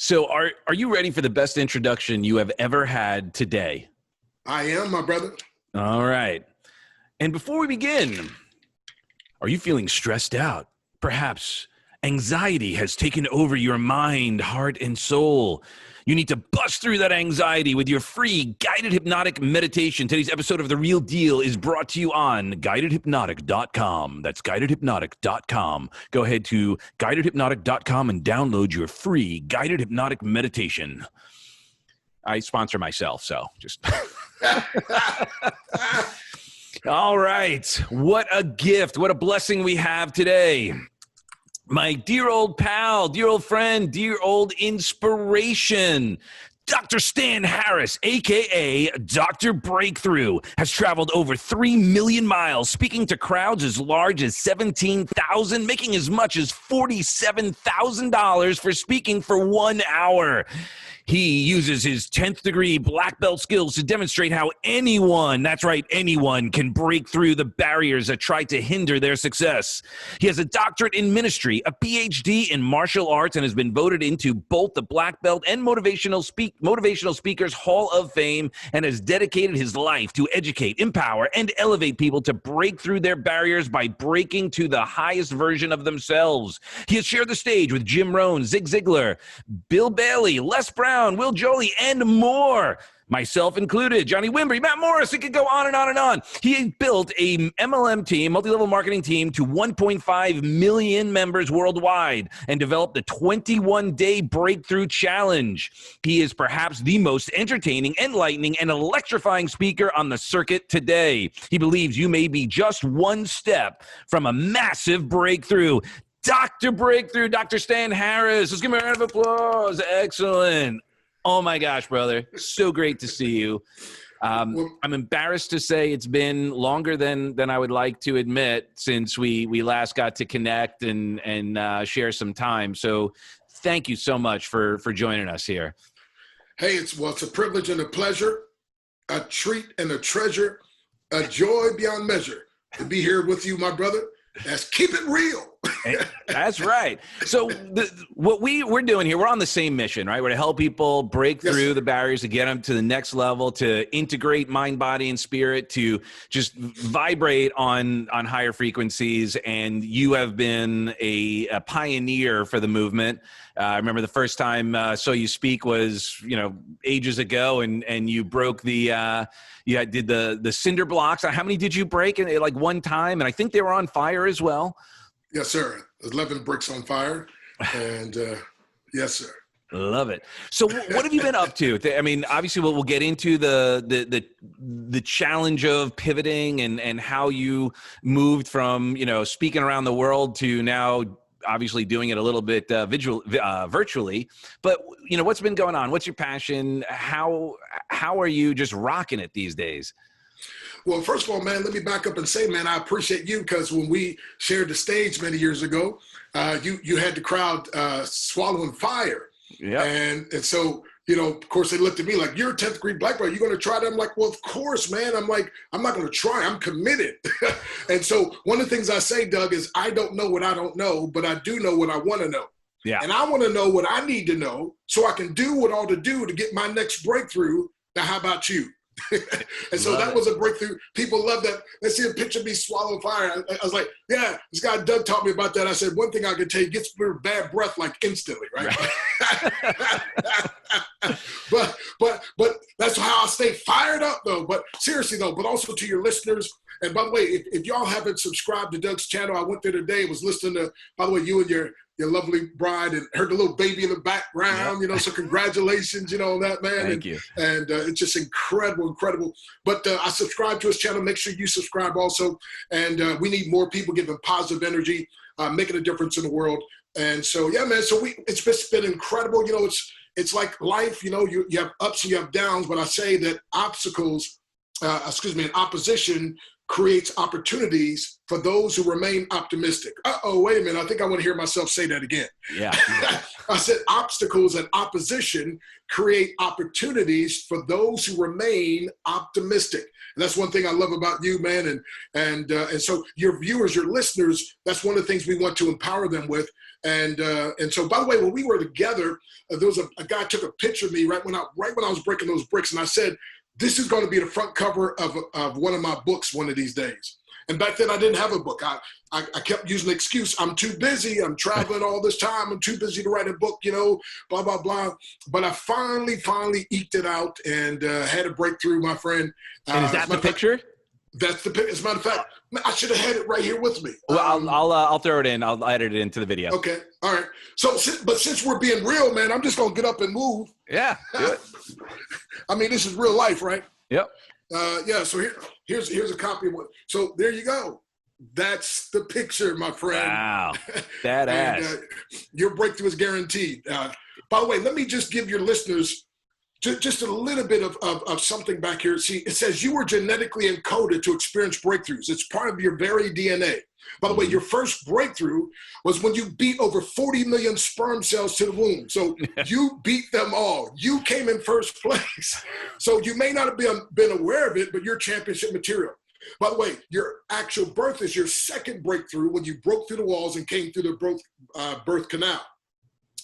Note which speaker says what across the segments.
Speaker 1: So are you ready for the best introduction you have ever had today?
Speaker 2: I am, my brother.
Speaker 1: All right. And before we begin, are you feeling stressed out? Perhaps anxiety has taken over your mind, heart, and soul. You need to bust through that anxiety with your free guided hypnotic meditation. Today's episode of The Real Deal is brought to you on guidedhypnotic.com. That's guidedhypnotic.com. Go ahead to guidedhypnotic.com and download your free guided hypnotic meditation. I sponsor myself, so just... All right. What a gift. What a blessing we have today. My dear old pal, dear old friend, dear old inspiration, Dr. Stan Harris, a.k.a. Dr. Breakthrough, has traveled over 3 million miles, speaking to crowds as large as 17,000, making as much as $47,000 for speaking for 1 hour. He uses his 10th degree black belt skills to demonstrate how anyone, that's right, anyone, can break through the barriers that try to hinder their success. He has a doctorate in ministry, a Ph.D. in martial arts, and has been voted into both the black belt and Motivational Speakers Hall of Fame, and has dedicated his life to educate, empower, and elevate people to break through their barriers by breaking to the highest version of themselves. He has shared the stage with Jim Rohn, Zig Ziglar, Bill Bailey, Les Brown, Willie Jolley, and more. Myself included, Johnny Wimber, Matt Morris, it could go on and on and on. He built a MLM team, multi-level marketing team, to 1.5 million members worldwide and developed the 21-day breakthrough challenge. He is perhaps the most entertaining, enlightening, and electrifying speaker on the circuit today. He believes you may be just one step from a massive breakthrough. Dr. Breakthrough, Dr. Stan Harris. Let's give him a round of applause. Excellent. Oh my gosh, brother. So great to see you. I'm embarrassed to say it's been longer than I would like to admit since we last got to connect and share some time. So thank you so much for joining us here.
Speaker 2: Hey, it's a privilege and a pleasure, a treat and a treasure, a joy beyond measure to be here with you, my brother. Let's keep it real.
Speaker 1: That's right. So what we're doing here, we're on the same mission, right? We're to help people break through the barriers, to get them to the next level, to integrate mind, body, and spirit, to just vibrate on higher frequencies. And you have been a pioneer for the movement. I remember the first time I saw you speak was, ages ago, and you broke the did the cinder blocks. How many did you break in like one time? And I think they were on fire as well.
Speaker 2: Yes, sir. 11 bricks on fire. And yes, sir.
Speaker 1: Love it. So what have you been up to? I mean, obviously we'll get into the challenge of pivoting and how you moved from, speaking around the world to now obviously doing it a little bit virtually. But, what's been going on? What's your passion? How are you just rocking it these days?
Speaker 2: Well, first of all, man, let me back up and say, man, I appreciate you, because when we shared the stage many years ago, you had the crowd swallowing fire.
Speaker 1: Yeah.
Speaker 2: And so, of course, they looked at me like, you're a 10th degree black belt. You're going to try that? I'm like, well, of course, man. I'm like, I'm not going to try. I'm committed. And so one of the things I say, Doug, is I don't know what I don't know, but I do know what I want to know.
Speaker 1: Yeah.
Speaker 2: And I want to know what I need to know so I can do what I ought to do to get my next breakthrough. Now, how about you? And so that was a breakthrough. People love that. They see a picture of me swallowing fire. I was like, yeah, this guy Doug taught me about that. I said, one thing I can tell you, gets rid of bad breath like instantly, right? but that's how I stay fired up, though. But seriously, though, but also to your listeners. And by the way, if y'all haven't subscribed to Doug's channel, I went there today, was listening to, by the way, you and your lovely bride, and heard the little baby in the background, so congratulations, on that, man.
Speaker 1: Thank you.
Speaker 2: And it's just incredible. But I subscribe to his channel. Make sure you subscribe also. And we need more people giving positive energy, making a difference in the world. And so, yeah, man, so it's just been incredible. It's like life, you have ups and you have downs, but I say that opposition creates opportunities for those who remain optimistic. Uh-oh, wait a minute. I think I want to hear myself say that again.
Speaker 1: Yeah.
Speaker 2: I said obstacles and opposition create opportunities for those who remain optimistic. And that's one thing I love about you, man. And so your viewers, your listeners, that's one of the things we want to empower them with. And so, by the way, when we were together, there was a guy took a picture of me right when I was breaking those bricks, and I said, this is going to be the front cover of one of my books one of these days. And back then I didn't have a book. I kept using the excuse, I'm too busy. I'm traveling all this time. I'm too busy to write a book, blah, blah, blah. But I finally eked it out and had a breakthrough, my friend.
Speaker 1: And is that the picture?
Speaker 2: That's the picture. As a matter of fact, I should have had it right here with me.
Speaker 1: Well, I'll throw it in. I'll edit it into the video.
Speaker 2: Okay. All right. So, but since we're being real, man, I'm just going to get up and move.
Speaker 1: Yeah. Do it.
Speaker 2: I mean, this is real life, right?
Speaker 1: Yep.
Speaker 2: Yeah. So here's a copy of what. So there you go. That's the picture, my friend.
Speaker 1: Wow. That ass.
Speaker 2: Your breakthrough is guaranteed. By the way, let me just give your listeners just a little bit of something back here. See, it says you were genetically encoded to experience breakthroughs. It's part of your very DNA. By the way, your first breakthrough was when you beat over 40 million sperm cells to the womb. So you beat them all. You came in first place. So you may not have been aware of it, but you're championship material. By the way, your actual birth is your second breakthrough when you broke through the walls and came through the birth canal.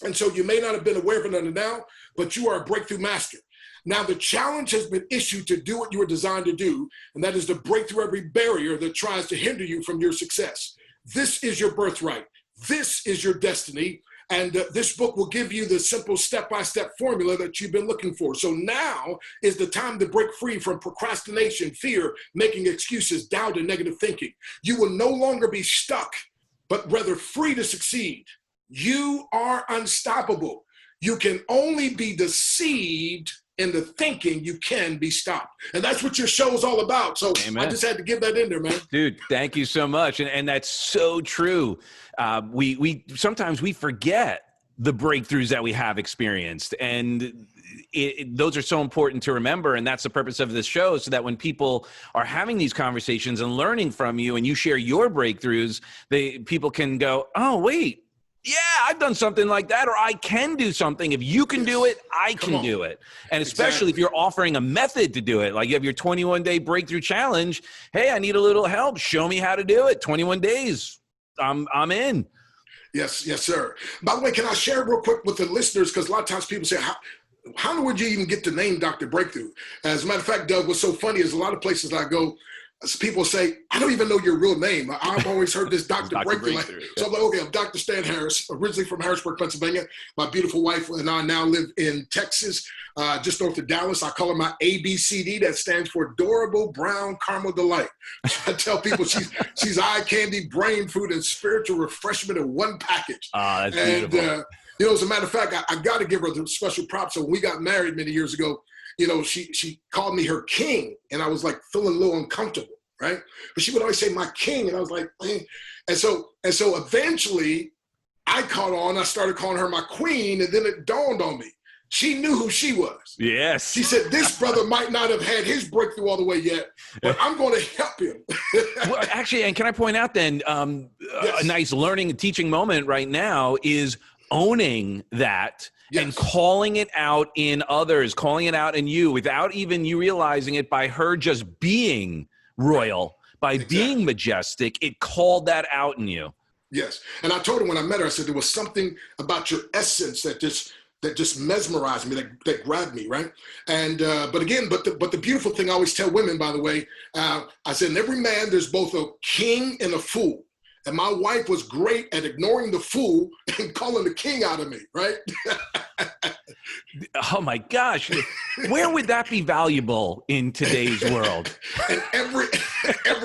Speaker 2: And so you may not have been aware of it until now, but you are a breakthrough master. Now the challenge has been issued to do what you were designed to do, and that is to break through every barrier that tries to hinder you from your success. This is your birthright. This is your destiny. And this book will give you the simple step-by-step formula that you've been looking for. So now is the time to break free from procrastination, fear, making excuses, doubt, and negative thinking. You will no longer be stuck, but rather free to succeed. You are unstoppable. You can only be deceived in the thinking you can be stopped. And that's what your show is all about. So Amen. I just had to get that in there, man.
Speaker 1: Dude, thank you so much. And that's so true. We sometimes we forget the breakthroughs that we have experienced. And those are so important to remember. And that's the purpose of this show, so that when people are having these conversations and learning from you and you share your breakthroughs, people can go, oh, wait. Yeah, I've done something like that, or I can do something. If you can do it, I can do it. And especially if you're offering a method to do it, like you have your 21-day breakthrough challenge. Hey, I need a little help. Show me how to do it. 21 days. I'm in.
Speaker 2: Yes, sir. By the way, can I share real quick with the listeners? Because a lot of times people say, how would you even get the name Dr. Breakthrough? As a matter of fact, Doug, what's so funny is a lot of places I go, people say, I don't even know your real name. I've always heard this Dr. Breakthrough. So I'm like, okay, I'm Dr. Stan Harris, originally from Harrisburg, Pennsylvania. My beautiful wife and I now live in Texas, just north of Dallas. I call her my ABCD. That stands for Adorable Brown Caramel Delight. I tell people she's eye candy, brain food, and spiritual refreshment in one package.
Speaker 1: That's beautiful.
Speaker 2: As a matter of fact, I got to give her the special props. So when we got married many years ago, she called me her king, and I was like feeling a little uncomfortable, right? But she would always say my king, and I was like, man. And so eventually I caught on. I started calling her my queen, and then it dawned on me. She knew who she was. Yes. She said, this brother might not have had his breakthrough all the way yet, but I'm going to help him.
Speaker 1: Well, actually, and can I point out then, yes. A nice learning and teaching moment right now is owning that. Yes. And calling it out in others, calling it out in you without even you realizing it, by her just being royal, by being majestic, it called that out in you.
Speaker 2: Yes. And I told her when I met her, I said, there was something about your essence that just mesmerized me, that grabbed me, right? And but the beautiful thing I always tell women, by the way, I said, in every man, there's both a king and a fool. And my wife was great at ignoring the fool and calling the king out of me, right?
Speaker 1: Oh my gosh. Where would that be valuable in today's world?
Speaker 2: In every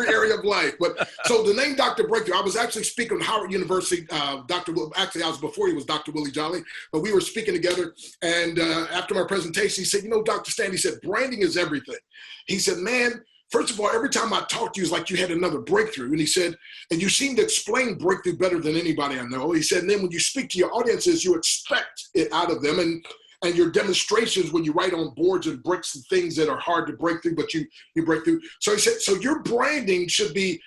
Speaker 2: area of life. But so the name Dr. Breakthrough, I was actually speaking at Howard University. I was before he was Dr. Willie Jolley, but we were speaking together. And after my presentation, he said, Dr. Stan, he said, branding is everything. He said, man, first of all, every time I talk to you, it's like you had another breakthrough. And he said, and you seem to explain breakthrough better than anybody I know. He said, and then when you speak to your audiences, you expect it out of them. and your demonstrations when you write on boards and bricks and things that are hard to break through, but you break through. So he said, so your branding should be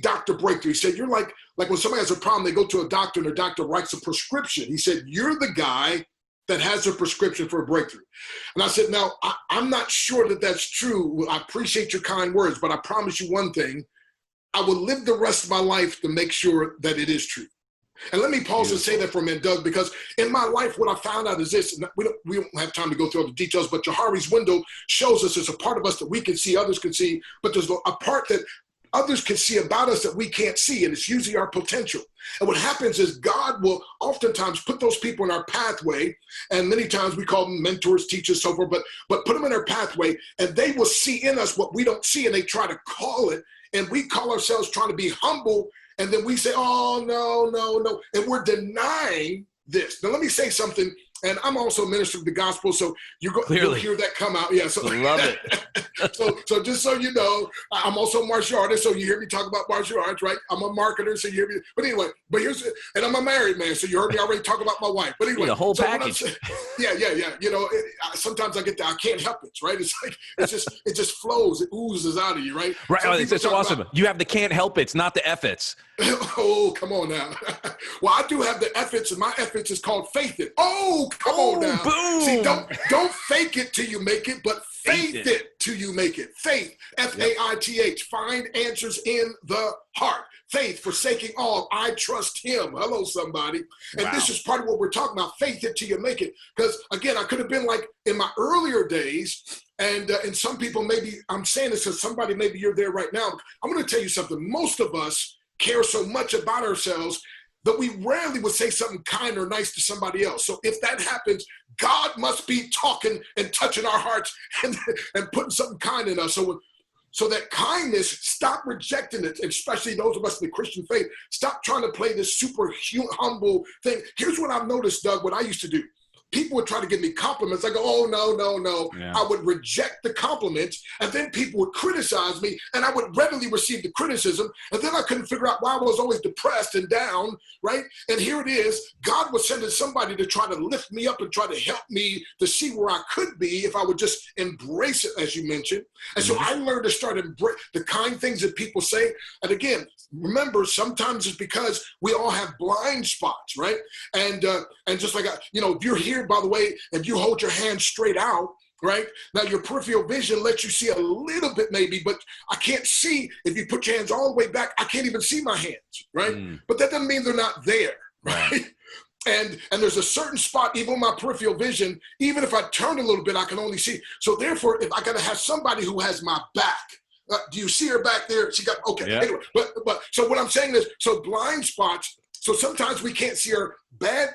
Speaker 2: Dr. Breakthrough. He said, you're like when somebody has a problem, they go to a doctor and the doctor writes a prescription. He said, you're the guy that has a prescription for a breakthrough. And I said, now, I'm not sure that that's true. I appreciate your kind words, but I promise you one thing. I will live the rest of my life to make sure that it is true. And let me pause and say that for a minute, Doug, because in my life, what I found out is this, and we don't have time to go through all the details, but Johari's window shows us there's a part of us that we can see, others can see, but there's a part that others can see about us that we can't see, and it's usually our potential. And what happens is God will oftentimes put those people in our pathway, and many times we call them mentors, teachers, so forth, but put them in our pathway, and they will see in us what we don't see, and they try to call it, and we call ourselves trying to be humble, and then we say, oh, no, and we're denying this. Now, let me say something, and I'm also a minister of the gospel, so you'll hear that come out. Yeah, so
Speaker 1: love it.
Speaker 2: so just so you know, I'm also a martial artist, so you hear me talk about martial arts, right? I'm a marketer, so you hear me. But anyway, and I'm a married man, so you heard me already talk about my wife. But anyway,
Speaker 1: the whole package.
Speaker 2: Yeah. You know, sometimes I get that I can't help it, right? It's like it just flows, it oozes out of you, right?
Speaker 1: Right. Oh, it's so awesome. You have the can't help it's, not the F-its.
Speaker 2: Oh, come on now. Well, I do have the F-its, and my F-its is called faith it. Oh, come on now.
Speaker 1: Boom.
Speaker 2: See, don't fake it till you make it, but faith it till you make it. Faith, F-A-I-T-H, find answers in the heart. Faith, forsaking all, I trust him. Hello, somebody. And This is part of what we're talking about. Faith it till you make it. Because, again, I could have been like in my earlier days, and some people maybe, I'm saying this because somebody, maybe you're there right now. I'm going to tell you something. Most of us care so much about ourselves that we rarely would say something kind or nice to somebody else. So if that happens, God must be talking and touching our hearts and putting something kind in us. So that kindness, stop rejecting it, especially those of us in the Christian faith. Stop trying to play this super humble thing. Here's what I've noticed, Doug, what I used to do. People would try to give me compliments. I go, oh, no. Yeah. I would reject the compliments, and then people would criticize me, and I would readily receive the criticism, and then I couldn't figure out why I was always depressed and down, right? And here it is. God was sending somebody to try to lift me up and try to help me to see where I could be if I would just embrace it, as you mentioned. And so I learned to start embrace the kind things that people say. And again, remember, sometimes it's because we all have blind spots, right? And just like, if you're here, by the way, if you hold your hand straight out, right? Now your peripheral vision lets you see a little bit maybe, but I can't see if you put your hands all the way back. I can't even see my hands, right? But that doesn't mean they're not there, right? And there's a certain spot, even my peripheral vision, even if I turn a little bit, I can only see. So therefore, if I got to have somebody who has my back, do you see her back there? She got, okay. Yeah. Anyway, but so what I'm saying is, so blind spots, so sometimes we can't see our bad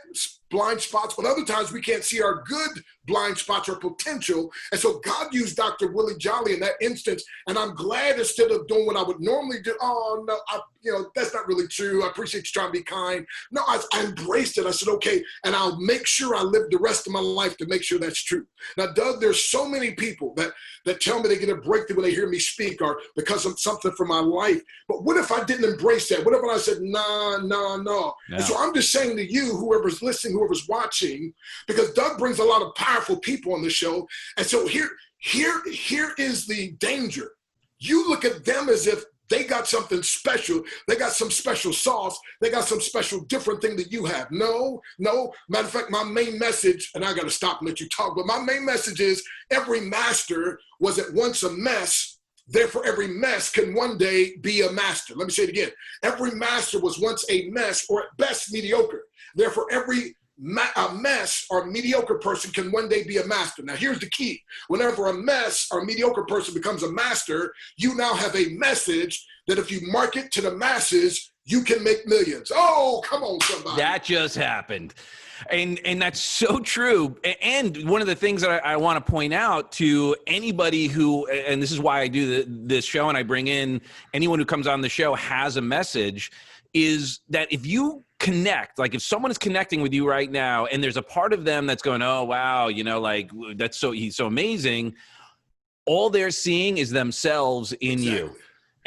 Speaker 2: blind spots, but other times we can't see our good blind spots or potential. And so God used Dr. Willie Jolley in that instance. And I'm glad instead of doing what I would normally do, oh, no, that's not really true. I appreciate you trying to be kind. No, I embraced it. I said, okay, and I'll make sure I live the rest of my life to make sure that's true. Now, Doug, there's so many people that tell me they get a breakthrough when they hear me speak or because of something from my life. But what if I didn't embrace that? What if I said, no. And so I'm just saying to you, whoever's listening, whoever's watching, because Doug brings a lot of powerful people on the show. And so here is the danger. You look at them as if they got something special. They got some special sauce. They got some special different thing that you have. No. Matter of fact, my main message, and I got to stop and let you talk, but my main message is every master was at once a mess. Therefore, every mess can one day be a master. Let me say it again. Every master was once a mess, or at best mediocre. Therefore, every a mess or mediocre person can one day be a master. Now, here's the key. Whenever a mess or mediocre person becomes a master, you now have a message that if you market to the masses, you can make millions. Oh, come on, somebody.
Speaker 1: That just happened. And that's so true. And one of the things that I want to point out to anybody who, and this is why I do this show and I bring in anyone who comes on the show has a message, is that if you connect, like if someone is connecting with you right now and there's a part of them that's going, oh, wow, like he's so amazing. All they're seeing is themselves in you.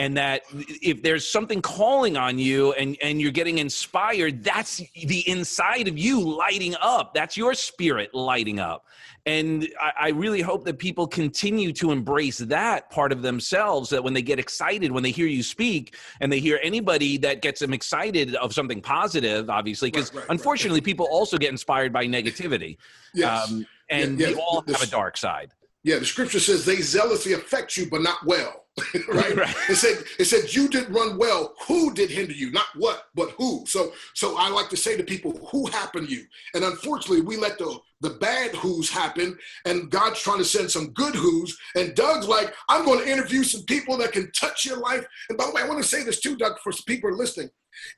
Speaker 1: and that if there's something calling on you and you're getting inspired, that's the inside of you lighting up. That's your spirit lighting up. And I really hope that people continue to embrace that part of themselves, that when they get excited, when they hear you speak and they hear anybody that gets them excited of something positive, obviously, because unfortunately people also get inspired by negativity.
Speaker 2: Yes.
Speaker 1: And we all have a dark side.
Speaker 2: Yeah, the scripture says they zealously affect you, but not well. Right? It said you did run well. Who did hinder you? Not what, but who. So I like to say to people, who happened to you? And unfortunately, we let the bad who's happen, and God's trying to send some good who's. And Doug's like, I'm going to interview some people that can touch your life. And by the way, I want to say this too, Doug, for people listening.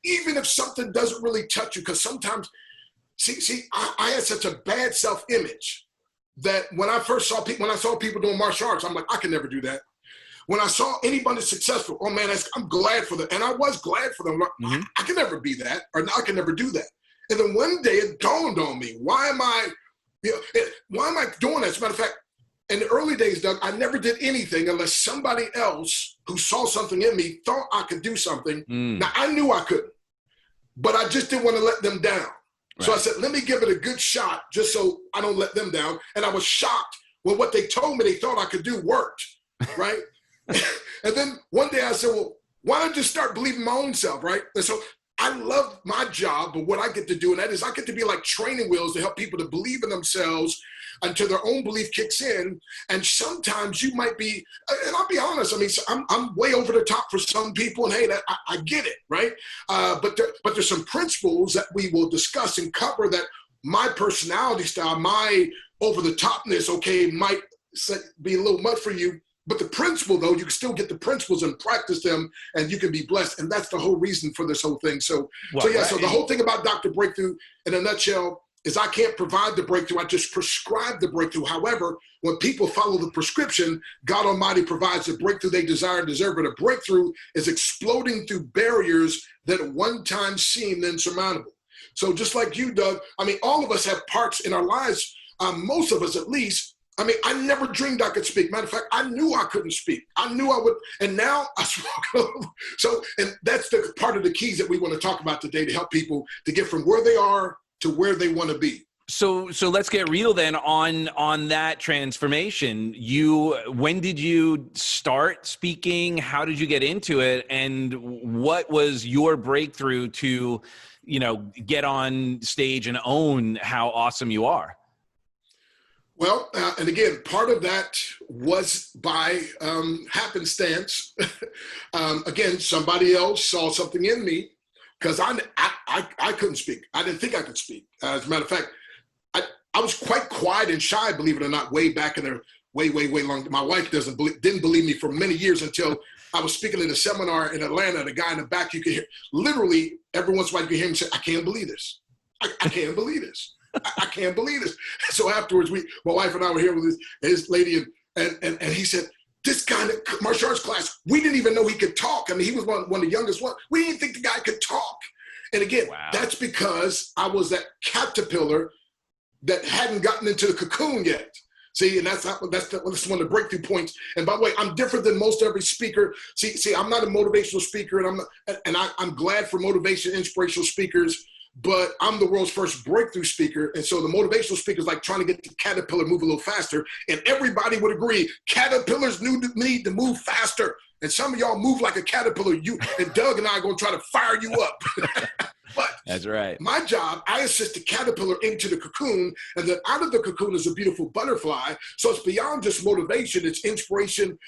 Speaker 2: Even if something doesn't really touch you, because sometimes, I had such a bad self-image that when I saw people doing martial arts, I'm like, I can never do that. When I saw anybody successful, oh man, I'm glad for them. And I was glad for them. Like, I can never be that, or I can never do that. And then one day it dawned on me, why am I doing that? As a matter of fact, in the early days, Doug, I never did anything unless somebody else who saw something in me thought I could do something. Now, I knew I couldn't, but I just didn't want to let them down. Right. So I said, let me give it a good shot just so I don't let them down. And I was shocked when what they told me they thought I could do worked, right? And then one day I said, well, why don't I just start believing my own self, right? And so I love my job, but what I get to do, and that is I get to be like training wheels to help people to believe in themselves until their own belief kicks in. And sometimes you might be, and I'll be honest, I mean, I'm way over the top for some people, and hey, I get it, right? But there's some principles that we will discuss and cover that my personality style, my over the topness, okay, might be a little much for you. But the principle, though, you can still get the principles and practice them, and you can be blessed. And that's the whole reason for this whole thing. So the whole thing about Dr. Breakthrough, in a nutshell, is I can't provide the breakthrough. I just prescribe the breakthrough. However, when people follow the prescription, God Almighty provides the breakthrough they desire and deserve. But a breakthrough is exploding through barriers that at one time seemed insurmountable. So just like you, Doug, I mean, all of us have parts in our lives, most of us at least. I mean, I never dreamed I could speak. Matter of fact, I knew I couldn't speak. I knew I would, and now I spoke. So, and that's the part of the keys that we want to talk about today to help people to get from where they are to where they want to be.
Speaker 1: So let's get real then on that transformation. When did you start speaking? How did you get into it? And what was your breakthrough to, get on stage and own how awesome you are?
Speaker 2: Well, and again, part of that was by happenstance. Again, somebody else saw something in me because I couldn't speak. I didn't think I could speak. As a matter of fact, I was quite quiet and shy, believe it or not, way back in the way long. My wife didn't believe me for many years until I was speaking at a seminar in Atlanta. The guy in the back, you could hear, literally every once in a while you could hear him say, I can't believe this. I can't believe this. I can't believe this. So afterwards, my wife and I were here with his lady, and he said, this guy in the martial arts class, we didn't even know he could talk. I mean, he was one of the youngest ones. We didn't think the guy could talk. And again, That's because I was that caterpillar that hadn't gotten into the cocoon yet. See, and that's one of the breakthrough points. And by the way, I'm different than most every speaker. See, I'm not a motivational speaker, and I'm glad for motivation, inspirational speakers. But I'm the world's first breakthrough speaker. And so the motivational speaker is like trying to get the caterpillar move a little faster. And everybody would agree, caterpillars need to move faster. And some of y'all move like a caterpillar. You and Doug and I are going to try to fire you up. But
Speaker 1: that's right.
Speaker 2: My job, I assist the caterpillar into the cocoon, and then out of the cocoon is a beautiful butterfly. So it's beyond just motivation. It's inspiration,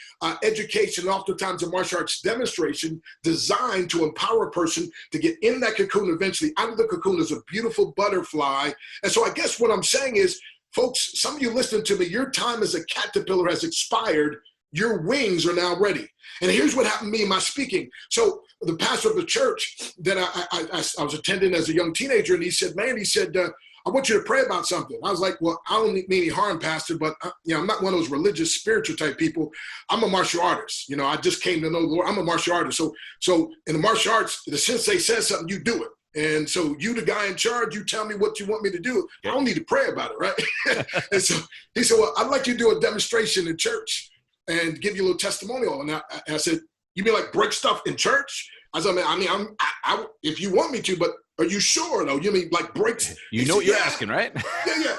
Speaker 2: education, and oftentimes a martial arts demonstration designed to empower a person to get in that cocoon eventually. Out of the cocoon is a beautiful butterfly. And so I guess what I'm saying is, folks, some of you listening to me, your time as a caterpillar has expired. Your wings are now ready. And here's what happened to me in my speaking. So the pastor of the church that I was attending as a young teenager, and he said, I want you to pray about something. I was like, well, I don't mean any harm, pastor, but I'm not one of those religious, spiritual type people. I'm a martial artist. I just came to know the Lord. I'm a martial artist. So in the martial arts, the sensei says something, you do it. And so you, the guy in charge, you tell me what you want me to do. I don't need to pray about it, right? And so he said, well, I'd like you to do a demonstration in church and give you a little testimonial. And I said, You mean like break stuff in church? If you want me to, but are you sure though? You mean like breaks?
Speaker 1: You know what you're asking, right?
Speaker 2: Yeah.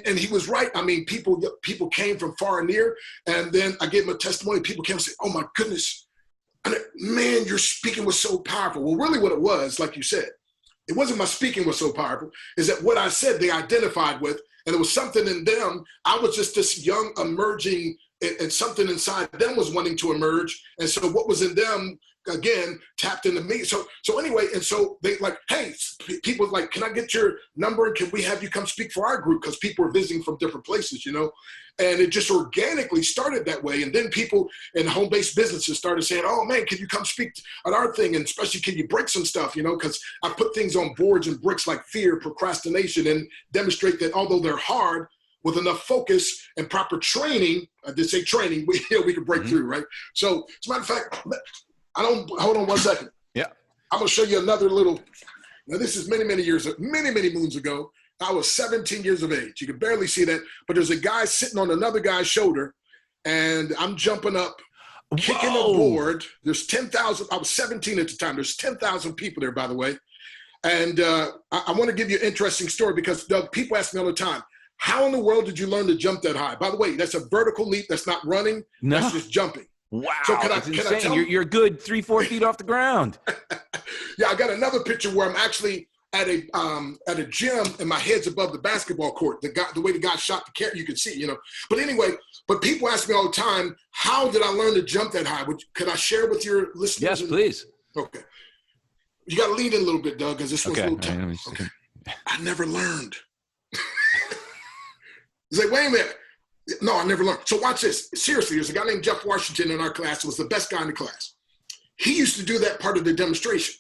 Speaker 2: And he was right. I mean, people came from far and near, and then I gave him a testimony. People came and said, "Oh my goodness, man, your speaking was so powerful." Well, really, what it was, like you said, it wasn't my speaking was so powerful. Is that what I said they identified with, and it was something in them. I was just this young emerging, and something inside them was wanting to emerge, and so what was in them again tapped into me. So anyway, and so they like, hey, people like, can I get your number and can we have you come speak for our group? Because people are visiting from different places, you know, and it just organically started that way. And then people in home-based businesses started saying, oh man, can you come speak at our thing? And especially, can you break some stuff, you know, because I put things on boards and bricks like fear, procrastination, and demonstrate that although they're hard, with enough focus and proper training, I did say training, we can break through, right? So as a matter of fact, hold on one second.
Speaker 1: Yeah.
Speaker 2: I'm gonna show you another little, now this is many moons ago. I was 17 years of age. You can barely see that, but there's a guy sitting on another guy's shoulder and I'm jumping up, kicking a board. There's 10,000, I was 17 at the time. There's 10,000 people there, by the way. And I wanna give you an interesting story because Doug, people ask me all the time, how in the world did you learn to jump that high? By the way, that's a vertical leap. That's not running. No. That's just jumping.
Speaker 1: Wow,
Speaker 2: so
Speaker 1: that's insane. You're good 3-4 feet off the ground.
Speaker 2: Yeah, I got another picture where I'm actually at a gym and my head's above the basketball court. The way the guy shot the carrot, you can see, you know. But anyway, but people ask me all the time, how did I learn to jump that high? Could I share with your listeners?
Speaker 1: Yes, please.
Speaker 2: Okay. You got to lean in a little bit, Doug, because this one's a little tough. Okay. I never learned. He's like, wait a minute. No, I never learned. So watch this. Seriously, there's a guy named Jeff Washington in our class who was the best guy in the class. He used to do that part of the demonstration.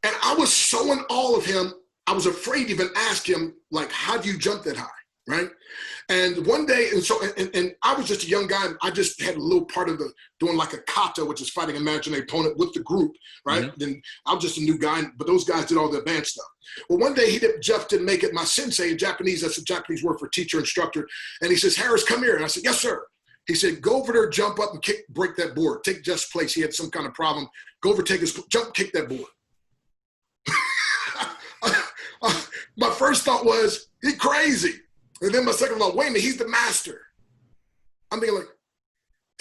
Speaker 2: And I was so in awe of him, I was afraid to even ask him, like, how do you jump that high, right? And one day, and I was just a young guy, and I just had a little part of doing like a kata, which is fighting an imaginary opponent with the group, right? Mm-hmm. Then I was just a new guy, but those guys did all the advanced stuff. Well, one day Jeff didn't make it. My sensei in Japanese, that's a Japanese word for teacher, instructor. And he says, Harris, come here. And I said, yes, sir. He said, go over there, jump up and break that board. Take Jeff's place. He had some kind of problem. Go over, jump, kick that board. My first thought was, he crazy. And then my second thought, wait a minute, he's the master. I'm thinking like,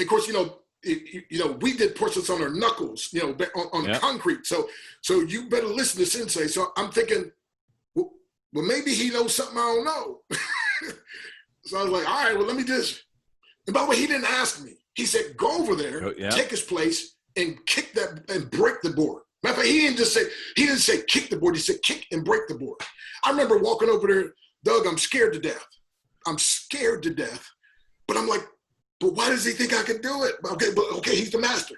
Speaker 2: of course, we did push-ups on our knuckles, on concrete. So you better listen to Sensei. So I'm thinking, well, maybe he knows something I don't know. So I was like, all right, well, let me just. And by the way, he didn't ask me. He said, go over there, take his place, and kick that and break the board. Matter of fact, he didn't say kick the board. He said kick and break the board. I remember walking over there, Doug, I'm scared to death. But I'm like, but why does he think I can do it? Okay, he's the master.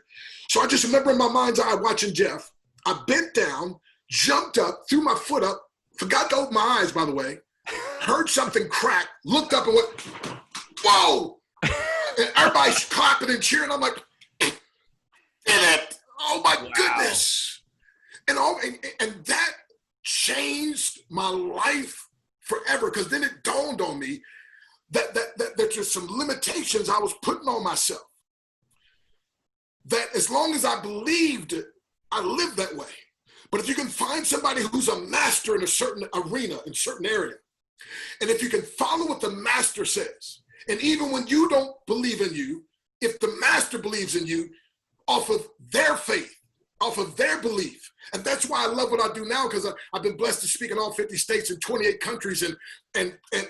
Speaker 2: So I just remember in my mind's eye watching Jeff. I bent down, jumped up, threw my foot up, forgot to open my eyes, by the way, heard something crack, looked up and went, whoa! And everybody's clapping and cheering. I'm like, oh my goodness. And that changed my life forever, because then it dawned on me that there's some limitations I was putting on myself. That as long as I believed it, I lived that way. But if you can find somebody who's a master in a certain arena, in a certain area, and if you can follow what the master says, and even when you don't believe in you, if the master believes in you, off of their faith, off of their belief. And that's why I love what I do now, because I've been blessed to speak in all 50 states and 28 countries, and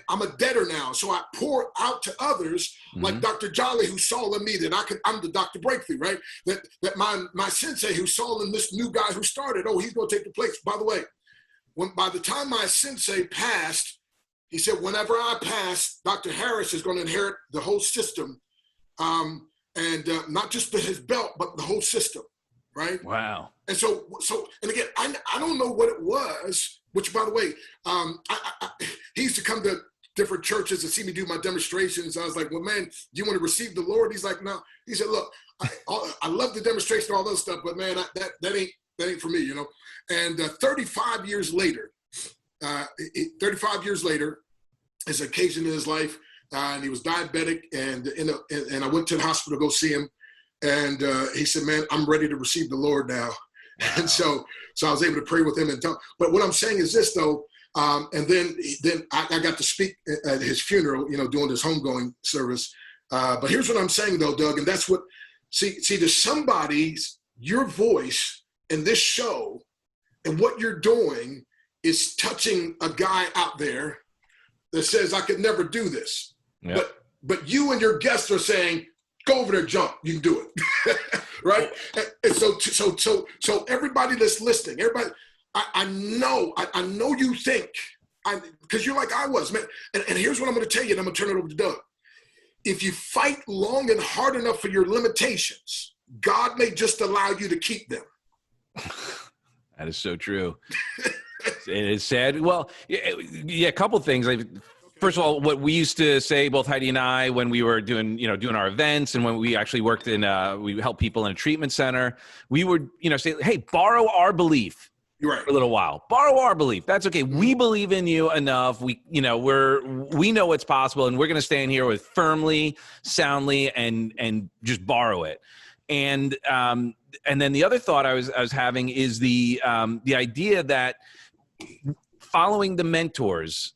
Speaker 2: I'm a debtor now. So I pour out to others, like Dr. Jolley, who saw in me that I'm the Dr. Breakthrough, right? That my sensei who saw in this new guy who started, he's going to take the place. By the way, by the time my sensei passed, he said, whenever I pass, Dr. Harris is going to inherit the whole system, and not just his belt, but the whole system. Right? Wow. And so, and again, I don't know what it was, which, by the way, he used to come to different churches and see me do my demonstrations. I was like, well, man, do you want to receive the Lord? He's like, no. He said, look, I love the demonstration, all those stuff, but man, that ain't for me, And 35 years later, his occasion in his life, and he was diabetic, and I went to the hospital to go see him. And he said, man, I'm ready to receive the Lord now. Wow. And so I was able to pray with him and talk. But what I'm saying is this, though, and then I got to speak at his funeral, doing this homegoing service. But here's what I'm saying, though, Doug, and that's what, see, there's somebody's, your voice in this show and what you're doing is touching a guy out there that says, I could never do this. Yep. But you and your guests are saying, go over there, jump, you can do it. Right? And so everybody that's listening, everybody, I know you think, because you're like I was, man. And here's what I'm going to tell you, and I'm going to turn it over to Doug. If you fight long and hard enough for your limitations, God may just allow you to keep them.
Speaker 1: That is so true. It is sad. Well, yeah, a couple things. First of all, what we used to say, both Heidi and I, when we were doing our events and when we actually worked we helped people in a treatment center, we would, say, hey, borrow our belief.
Speaker 2: You're right.
Speaker 1: For a little while. Borrow our belief. That's okay. We believe in you enough. We know what's possible, and we're going to stand here with firmly, soundly, and just borrow it. And then the other thought I was having is the idea that following the mentors,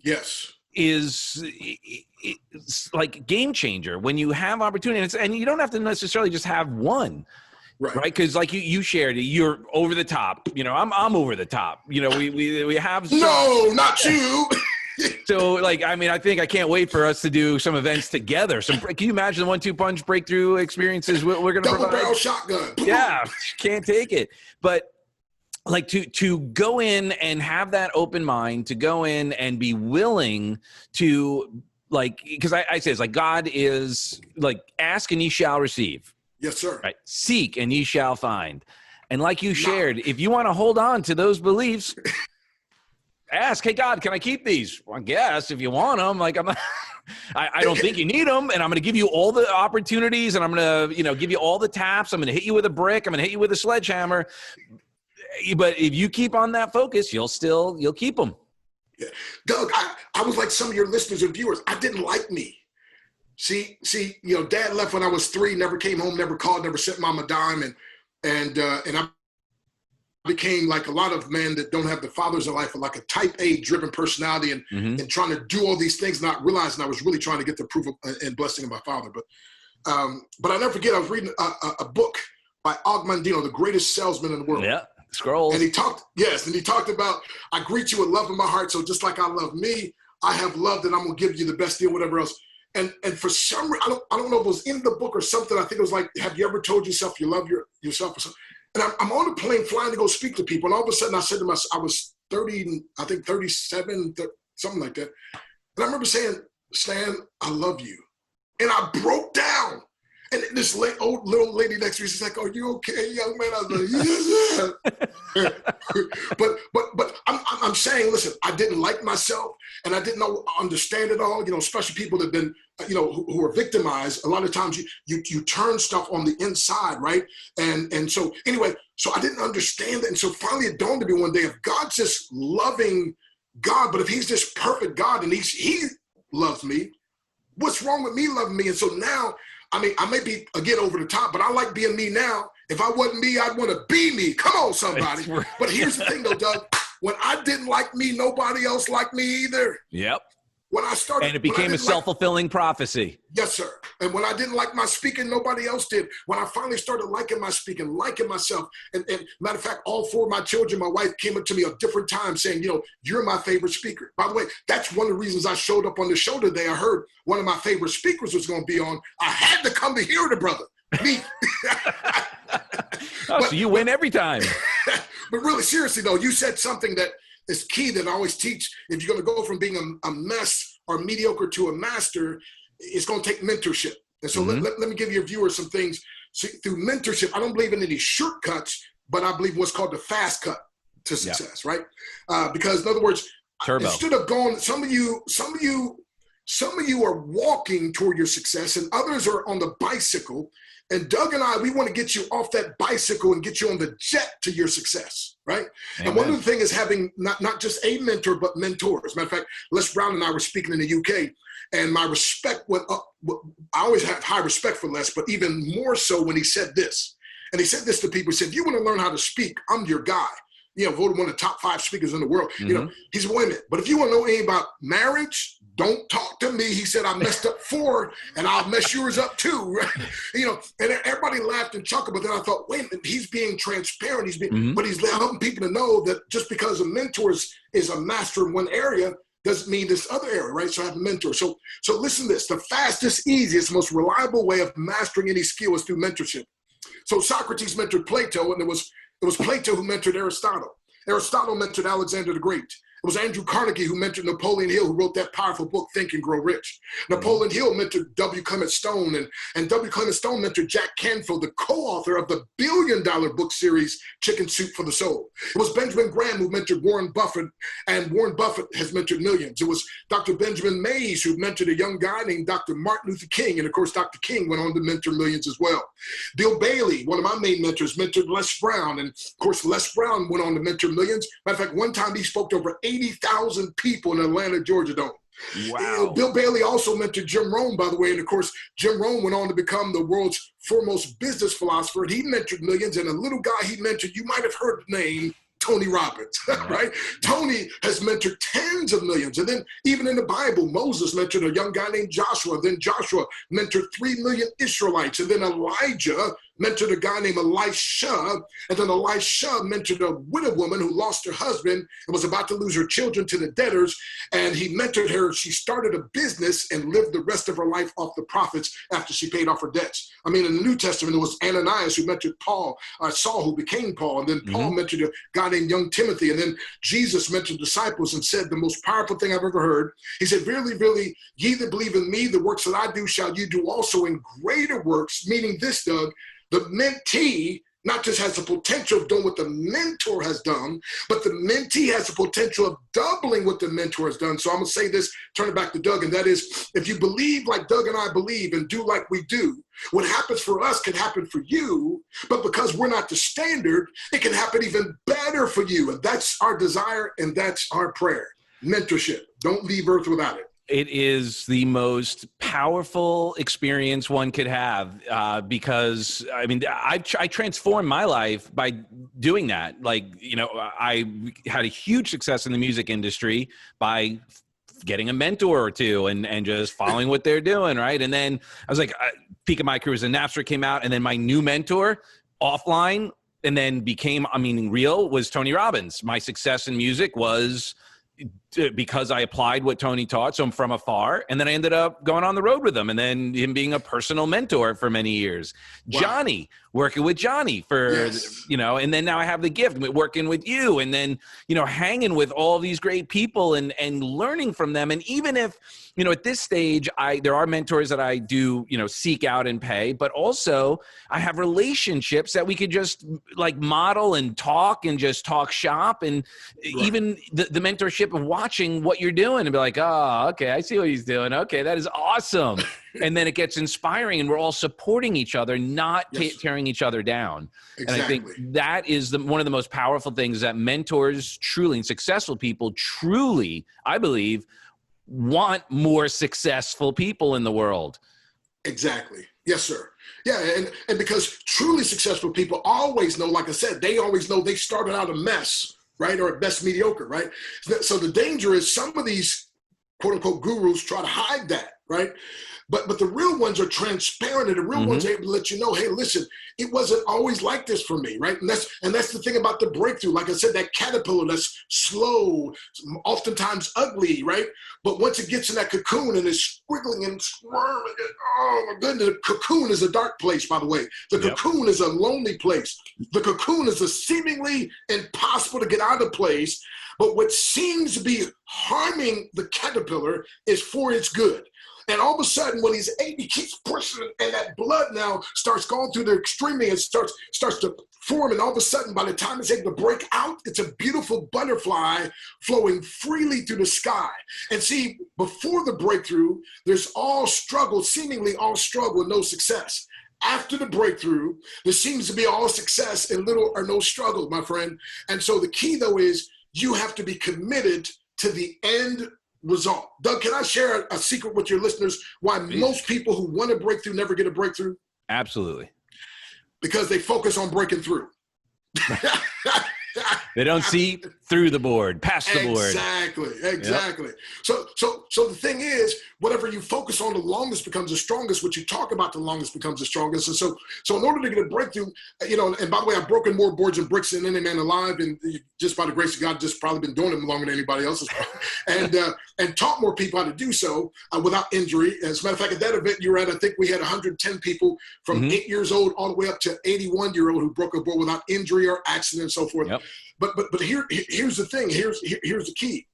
Speaker 2: yes,
Speaker 1: is it's like game changer when you have opportunity, and you don't have to necessarily just have one. Right. Because like you shared, you're over the top. I'm over the top. We have.
Speaker 2: No, not you.
Speaker 1: So I think I can't wait for us to do some events together. Can you imagine the 1-2 punch breakthrough experiences we're going to provide?
Speaker 2: Double barrel shotgun.
Speaker 1: Yeah, can't take it. But to go in and have that open mind, to go in and be willing to because I say it's like God is ask and ye shall receive.
Speaker 2: Yes, sir.
Speaker 1: Right. Seek and ye shall find. And like you shared, if you want to hold on to those beliefs, ask, hey, God, can I keep these? Well, I guess if you want them, I don't think you need them. And I'm going to give you all the opportunities, and I'm going to, give you all the taps. I'm going to hit you with a brick. I'm going to hit you with a sledgehammer. But if you keep on that focus, you'll keep them.
Speaker 2: Yeah. Doug, I was like some of your listeners and viewers. I didn't like me. See, Dad left when I was 3, never came home, never called, never sent Mom a dime. And I became like a lot of men that don't have the fathers in life, like a type A driven personality and trying to do all these things, not realizing I was really trying to get the proof and blessing of my father. But I never forget, I was reading a book by Og Mandino, the greatest salesman in the world. Yeah,
Speaker 1: Scrolls.
Speaker 2: And he talked about, I greet you with love in my heart. So just like I love me, I have love that I'm going to give you the best deal, whatever else. And for some reason, I don't know if it was in the book or something. I think it was like, have you ever told yourself you love yourself or something? And I'm on a plane flying to go speak to people. And all of a sudden I said to myself, I was 30, I think 37, something like that. And I remember saying, Stan, I love you. And I broke down. And this old little lady next to me, she's like, "Are you okay, young man?" I was like, "Yeah." but I'm saying, listen, I didn't like myself, and I didn't understand it all. Especially people that have been, who are victimized. A lot of times you turn stuff on the inside, right? And so anyway, so I didn't understand it, and so finally it dawned on me one day: if God's this loving God, but if He's this perfect God and He loves me, what's wrong with me loving me? And so now. I may be, again, over the top, but I like being me now. If I wasn't me, I'd want to be me. Come on, somebody. Right. But here's the thing, though, Doug. When I didn't like me, nobody else liked me either.
Speaker 1: Yep.
Speaker 2: When I started,
Speaker 1: and it became a self-fulfilling prophecy.
Speaker 2: Yes, sir. And when I didn't like my speaking, nobody else did. When I finally started liking my speaking, liking myself, and matter of fact, all 4 of my children, my wife came up to me at different times saying, you're my favorite speaker. By the way, that's one of the reasons I showed up on the show today. I heard one of my favorite speakers was going to be on. I had to come to hear the brother. Me.
Speaker 1: So you win every time.
Speaker 2: But really, seriously, though, you said something that is key that I always teach. If you're going to go from being a mess or mediocre to a master, it's going to take mentorship. And so let me give your viewers some things. So through mentorship, I don't believe in any shortcuts, but I believe what's called the fast cut to success, right? Because in other words,
Speaker 1: Turbo.
Speaker 2: Instead of going, some of you, some of you are walking toward your success and others are on the bicycle. And Doug and I, we want to get you off that bicycle and get you on the jet to your success, right? Amen. And one of the things is having not just a mentor, but mentors. Matter of fact, Les Brown and I were speaking in the UK, and my respect went up. I always have high respect for Les, but even more so when he said this. And he said this to people. He said, if you want to learn how to speak, I'm your guy. Voted one of the top 5 speakers in the world. Mm-hmm. He said, wait a minute, but if you want to know anything about marriage, don't talk to me. He said, I messed up 4 and I'll mess yours up too. Right? And everybody laughed and chuckled, but then I thought, wait a minute, he's being transparent. But he's helping people to know that just because a mentor is a master in one area doesn't mean this other area, right? So I have a mentor. So listen to this, the fastest, easiest, most reliable way of mastering any skill is through mentorship. So Socrates mentored Plato, and it was Plato who mentored Aristotle. Aristotle mentored Alexander the Great. It was Andrew Carnegie who mentored Napoleon Hill, who wrote that powerful book, Think and Grow Rich. Napoleon Hill mentored W. Clement Stone, and W. Clement Stone mentored Jack Canfield, the co-author of the billion-dollar book series, Chicken Soup for the Soul. It was Benjamin Graham who mentored Warren Buffett, and Warren Buffett has mentored millions. It was Dr. Benjamin Mays who mentored a young guy named Dr. Martin Luther King, and of course, Dr. King went on to mentor millions as well. Bill Bailey, one of my main mentors, mentored Les Brown, and of course, Les Brown went on to mentor millions. Matter of fact, one time he spoke to over 80,000 people in Atlanta, Georgia Dome. Wow. Bill Bailey also mentored Jim Rohn, by the way, and of course, Jim Rohn went on to become the world's foremost business philosopher, and he mentored millions, and a little guy he mentored, you might have heard the name, Tony Robbins, right? Tony has mentored tens of millions. And then even in the Bible, Moses mentored a young guy named Joshua. Then Joshua mentored 3 million Israelites. And then Elijah mentored a guy named Elisha. And then Elisha mentored a widow woman who lost her husband and was about to lose her children to the debtors. And he mentored her. She started a business and lived the rest of her life off the profits after she paid off her debts. I mean, in the New Testament, it was Ananias who mentored Saul, who became Paul. And then Paul mentored a guy named young Timothy. And then Jesus mentored disciples and said the most powerful thing I've ever heard. He said, verily, verily, ye that believe in me, the works that I do shall you do also in greater works, meaning this, Doug, the mentee not just has the potential of doing what the mentor has done, but the mentee has the potential of doubling what the mentor has done. So I'm going to say this, turn it back to Doug, and that is, if you believe like Doug and I believe and do like we do, what happens for us can happen for you, but because we're not the standard, it can happen even better for you. And that's our desire, and that's our prayer. Mentorship. Don't leave Earth without it.
Speaker 1: It is the most powerful experience one could have because, I mean, I transformed my life by doing that. Like, I had a huge success in the music industry by getting a mentor or two and just following what they're doing, right? And then I was like, peak of my career was when Napster came out, and then my new mentor offline and then became, real, was Tony Robbins. My success in music was because I applied what Tony taught, so I'm from afar, and then I ended up going on the road with him, and then him being a personal mentor for many years. Wow. Johnny, working with Johnny for, and then now I have the gift working with you, and then, hanging with all these great people and learning from them. And even if, at this stage, there are mentors that I do, seek out and pay, but also I have relationships that we could just like model and just talk shop, and even the mentorship of watching what you're doing and be like, oh, okay, I see what he's doing. Okay, that is awesome. And then it gets inspiring, and we're all supporting each other, not tearing each other down. Exactly. And I think that is one of the most powerful things that mentors truly, and successful people truly, I believe, want more successful people in the world.
Speaker 2: Exactly. Yes, sir. Yeah, and because truly successful people always know, like I said, they always know they started out a mess, right? Or at best mediocre, right? So the danger is some of these quote unquote gurus try to hide that, right? But the real ones are transparent, and the real ones are able to let you know, hey, listen, it wasn't always like this for me, right? And that's the thing about the breakthrough. Like I said, that caterpillar that's slow, oftentimes ugly, right? But once it gets in that cocoon and is squiggling and squirming, oh my goodness, the cocoon is a dark place, by the way. The cocoon is a lonely place. The cocoon is a seemingly impossible to get out of place, but what seems to be harming the caterpillar is for its good. And all of a sudden, when he's 8, he keeps pushing, and that blood now starts going through the extremity and starts to form. And all of a sudden, by the time it's able to break out, it's a beautiful butterfly flowing freely through the sky. And see, before the breakthrough, there's all struggle, seemingly all struggle, no success. After the breakthrough, there seems to be all success and little or no struggle, my friend. And so the key, though, is you have to be committed to the end result. Doug, can I share a secret with your listeners why most people who want a breakthrough never get a breakthrough?
Speaker 1: Absolutely.
Speaker 2: Because they focus on breaking through.
Speaker 1: They don't see through the board, past the board.
Speaker 2: Exactly. Yep. So the thing is, whatever you focus on the longest becomes the strongest. What you talk about the longest becomes the strongest. And so in order to get a breakthrough, and by the way, I've broken more boards and bricks than any man alive, and just by the grace of God, just probably been doing them longer than anybody else, and taught more people how to do so without injury. As a matter of fact, at that event you were at, I think we had 110 people from 8 years old all the way up to 81-year-old who broke a board without injury or accident and so forth.
Speaker 1: Yep.
Speaker 2: But here's the thing. Here's the key.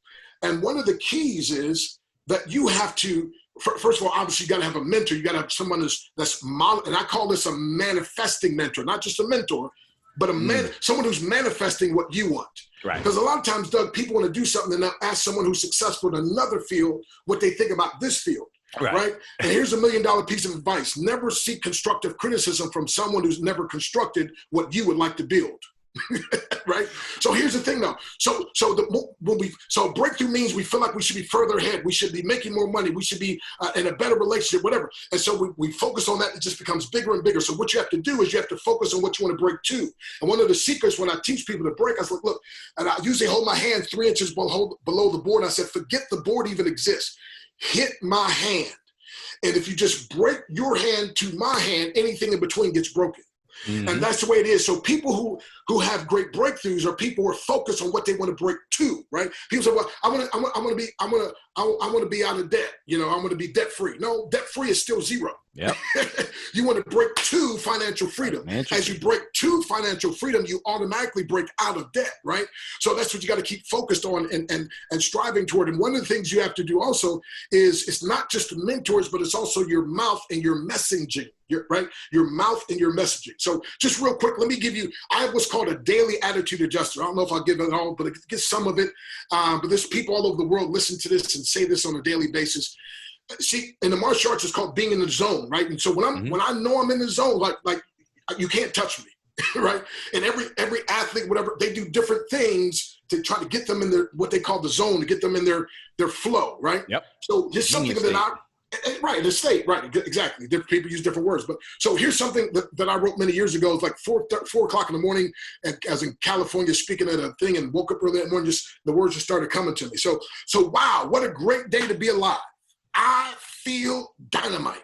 Speaker 2: And one of the keys is that you have to, first of all, obviously you got to have a mentor. You got to have someone that's and I call this a manifesting mentor, not just a mentor, but someone who's manifesting what you want.
Speaker 1: Right.
Speaker 2: Because a lot of times, Doug, people want to do something and they'll ask someone who's successful in another field what they think about this field. Right. And here's $1 million piece of advice. Never seek constructive criticism from someone who's never constructed what you would like to build. Right. So here's the thing, though. So breakthrough means we feel like we should be further ahead. We should be making more money. We should be in a better relationship, whatever. And so we focus on that. It just becomes bigger and bigger. So what you have to do is you have to focus on what you want to break to. And one of the secrets when I teach people to break, I was like, look, and I usually hold my hand 3 inches below the board. I said, forget the board even exists. Hit my hand. And if you just break your hand to my hand, anything in between gets broken. Mm-hmm. And that's the way it is. So people who have great breakthroughs are people who are focused on what they want to break to, right? People say, well, I want to be out of debt. I want to be debt free. No, debt free is still zero. Yep. You want to break to financial freedom. As you break to financial freedom, you automatically break out of debt, right? So that's what you got to keep focused on and striving toward. And one of the things you have to do also is it's not just the mentors, but it's also your mouth and your messaging. Your mouth and your messaging. So just real quick, let me give you, I have what's called a daily attitude adjuster. I don't know if I'll give it all, but get some of it. But there's people all over the world listen to this and say this on a daily basis. See, in the martial arts, it's called being in the zone, right? And so when I know I'm in the zone, like you can't touch me, right? And every athlete, whatever, they do different things to try to get them in their what they call the zone, to get them in their flow, right?
Speaker 1: Yep.
Speaker 2: So here's something right, the state, right, exactly. Different people use different words. But so here's something that I wrote many years ago. It's like 4 o'clock in the morning, and I was in California speaking at a thing and woke up early that morning, just the words just started coming to me. So wow, what a great day to be alive. I feel dynamite.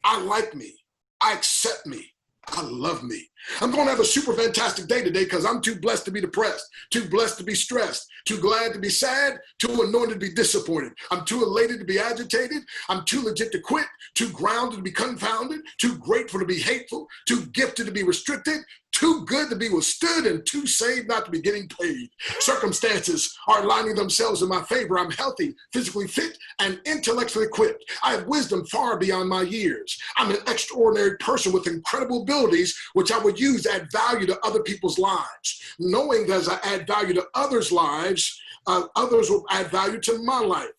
Speaker 2: I like me. I accept me. I love me. I'm going to have a super fantastic day today because I'm too blessed to be depressed, too blessed to be stressed, too glad to be sad, too anointed to be disappointed. I'm too elated to be agitated. I'm too legit to quit, too grounded to be confounded, too grateful to be hateful, too gifted to be restricted, too good to be withstood, and too saved not to be getting paid. Circumstances are aligning themselves in my favor. I'm healthy, physically fit, and intellectually equipped. I have wisdom far beyond my years. I'm an extraordinary person with incredible abilities, which I would use to add value to other people's lives. Knowing that as I add value to others' lives, others will add value to my life.